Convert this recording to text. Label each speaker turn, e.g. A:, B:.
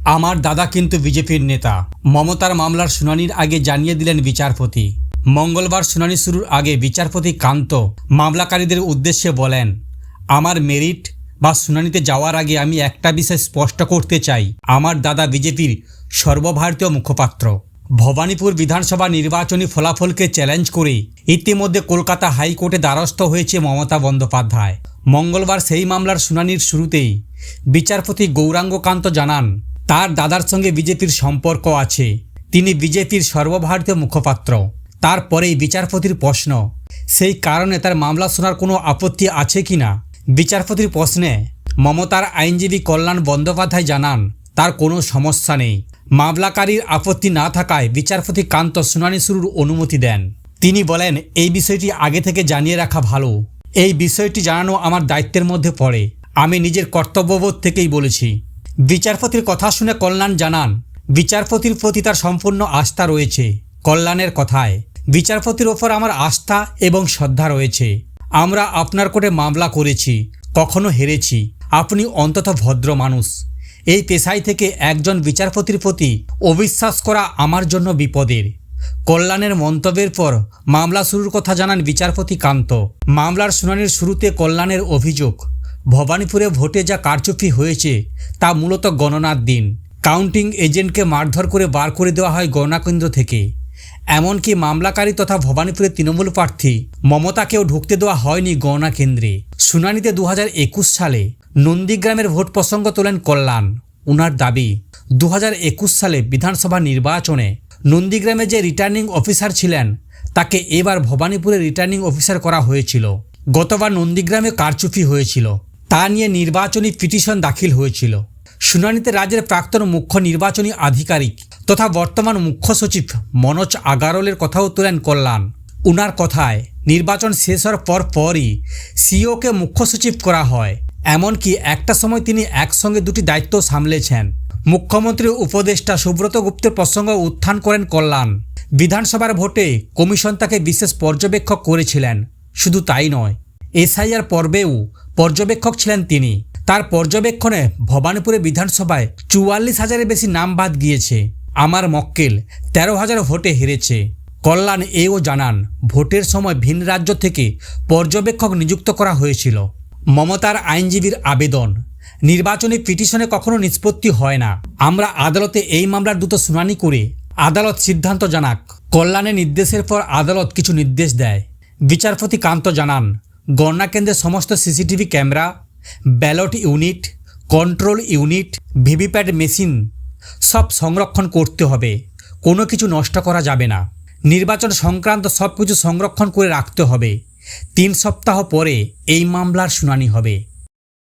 A: আমার দাদা কিন্তু বিজেপির নেতা। মমতার মামলার শুনানির আগে জানিয়ে দিলেন বিচারপতি। মঙ্গলবার শুনানি শুরুর আগে বিচারপতি কান্ত মামলাকারীদের উদ্দেশ্যে বলেন, আমার মেরিট বা শুনানিতে যাওয়ার আগে আমি একটা বিষয় স্পষ্ট করতে চাই, আমার দাদা বিজেপির সর্বভারতীয় মুখপাত্র। ভবানীপুর বিধানসভা নির্বাচনী ফলাফলকে চ্যালেঞ্জ করে ইতিমধ্যে কলকাতা হাইকোর্টে দ্বারস্থ হয়েছে মমতা বন্দ্যোপাধ্যায়। মঙ্গলবার সেই মামলার শুনানির শুরুতেই বিচারপতি গৌরাঙ্গ কান্ত জানান, তার দাদার সঙ্গে বিজেপির সম্পর্ক আছে, তিনি বিজেপির সর্বভারতীয় মুখপাত্র। তারপরেই বিচারপতির প্রশ্ন, সেই কারণে তার মামলা শোনার কোনো আপত্তি আছে কিনা। বিচারপতির প্রশ্নে মমতার আইনজীবী কল্যাণ বন্দ্যোপাধ্যায় জানান, তার কোনো সমস্যা নেই। মামলাকারীর আপত্তি না থাকায় বিচারপতি কান্ত শুনানি শুরুর অনুমতি দেন। তিনি বলেন, এই বিষয়টি আগে থেকে জানিয়ে রাখা ভালো। এই বিষয়টি জানানো আমার দায়িত্বের মধ্যে পড়ে, আমি নিজের কর্তব্যবোধ থেকেই বলেছি। বিচারপতির কথা শুনে কল্যাণ জানান, বিচারপতির প্রতি তার সম্পূর্ণ আস্থা রয়েছে। কল্যাণের কথায়, বিচারপতির ওপর আমার আস্থা এবং শ্রদ্ধা রয়েছে। আমরা আপনার কোর্টে মামলা করেছি, কখনো হেরেছি। আপনি অন্তত ভদ্র মানুষ। এই পেশায় থেকে একজন বিচারপতির প্রতি অবিশ্বাস করা আমার জন্য বিপদের। কল্যাণের মন্তব্যের পর মামলা শুরুর কথা জানান বিচারপতি কান্ত। মামলার শুনানির শুরুতে কল্যাণের অভিযোগ, ভবানীপুরে ভোটে যা কারচুপি হয়েছে তা মূলত গণনার দিন কাউন্টিং এজেন্টকে মারধর করে বার করে দেওয়া হয় গণনা কেন্দ্র থেকে। এমনকি মামলাকারী তথা ভবানীপুরের তৃণমূল প্রার্থী মমতাকেও ঢুকতে দেওয়া হয়নি গণনা কেন্দ্রে। শুনানিতে 2021 সালে নন্দীগ্রামের ভোট প্রসঙ্গ তোলেন কল্যাণ। উনার দাবি, 2021 সালে বিধানসভা নির্বাচনে নন্দীগ্রামে যে রিটার্নিং অফিসার ছিলেন তাকে এবার ভবানীপুরে রিটার্নিং অফিসার করা হয়েছিল। গতবার নন্দীগ্রামে কারচুপি হয়েছিল, তা নিয়ে নির্বাচনী পিটিশন দাখিল হয়েছিল। শুনানিতে রাজ্যের প্রাক্তন মুখ্য নির্বাচনী আধিকারিক তথা বর্তমান মুখ্য সচিব মনোজ আগারওয়ালের কথাও তোলেন কল্যাণ। উনার কথায়, নির্বাচন শেষ হওয়ার পরই সিইওকে মুখ্য সচিব করা হয়। এমনকি একটা সময় তিনি একসঙ্গে দুটি দায়িত্ব সামলেছেন। মুখ্যমন্ত্রীর উপদেষ্টা সুব্রত গুপ্তের প্রসঙ্গ উত্থান করেন কল্যাণ। বিধানসভার ভোটে কমিশন তাকে বিশেষ পর্যবেক্ষক করেছিলেন। শুধু তাই নয়, এসআইআর পর্বেও পর্যবেক্ষক ছিলেন তিনি। তার পর্যবেক্ষণে ভবানীপুরে বিধানসভায় 44,000-এর বেশি নাম বাদ গিয়েছে। আমার মক্কেল 13,000 ভোটে হেরেছে। কল্যাণ এও জানান, ভোটের সময় ভিন রাজ্য থেকে পর্যবেক্ষক নিযুক্ত করা হয়েছিল। মমতার আইনজীবীর আবেদন, নির্বাচনী পিটিশনে কখনো নিষ্পত্তি হয় না। আমরা আদালতে এই মামলার দ্রুত শুনানি করে আদালত সিদ্ধান্ত জানাক। কল্যাণের নির্দেশের পর আদালত কিছু নির্দেশ দেয়। বিচারপতি কান্ত জানান, গণনা কেন্দ্রের সমস্ত CCTV camera, ballot unit, control unit, VVPAT machine সব সংরক্ষণ করতে হবে। কোনো কিছু নষ্ট করা যাবে না। নির্বাচন সংক্রান্ত সব কিছু সংরক্ষণ করে রাখতে হবে। 3 সপ্তাহ পরে এই মামলার শুনানি হবে।